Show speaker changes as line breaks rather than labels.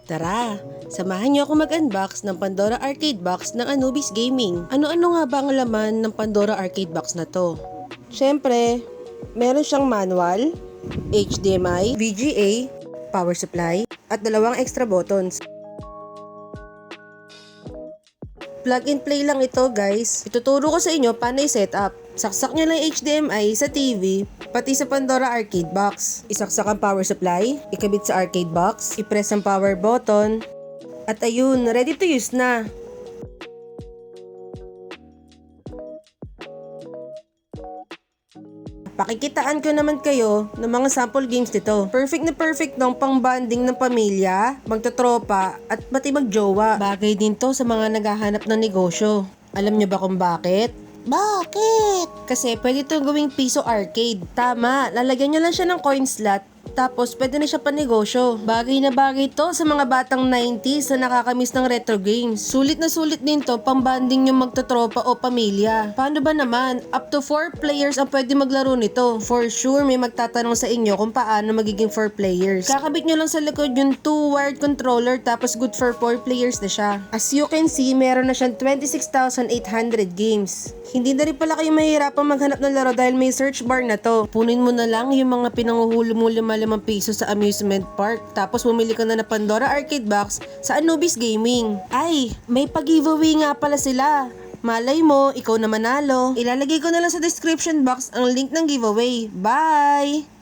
Tara, samahan niyo ako mag-unbox ng Pandora Arcade Box ng Anubis Gaming. Ano-ano nga ba ang laman ng Pandora Arcade Box na to? Siyempre, meron siyang manual, HDMI, VGA, power supply, at dalawang extra buttons. Plug and play lang ito guys. Ituturo ko sa inyo paano i-set up. Saksak nyo lang HDMI sa TV, pati sa Pandora Arcade Box. Isaksak ang power supply, ikabit sa arcade box, i-press ang power button, at ayun, ready to use na. Pakikitaan ko naman kayo ng mga sample games nito. Perfect na perfect ng pang-bonding ng pamilya, magtotropa, at pati magjowa. Bagay din to sa mga naghahanap ng negosyo. Alam nyo ba kung bakit? Bakit? Kasi pwede itong gawing piso arcade. Tama, lalagyan nyo lang siya ng coin slot. Tapos, pwede na siya panegosyo. Bagay na bagay to sa mga batang 90s na nakakamiss ng retro games. Sulit na sulit din to pang banding yung magtotropa o pamilya. Paano ba naman? Up to 4 players ang pwede maglaro nito. For sure, may magtatanong sa inyo kung paano magiging 4 players. Kakabit nyo lang sa likod yung 2 wired controller tapos good for 4 players na siya. As you can see, meron na siyang 26,800 games. Hindi na rin pala kayo mahihirapang maghanap ng laro dahil may search bar na to. Punin mo na lang yung mga pinanguhulog mo 5 piso sa amusement park. Tapos bumili ka na ng Pandora Arcade Box sa Anubis Gaming. Ay, may pag-giveaway nga pala sila. Malay mo, ikaw na manalo. Ilalagay ko na lang sa description box ang link ng giveaway. Bye!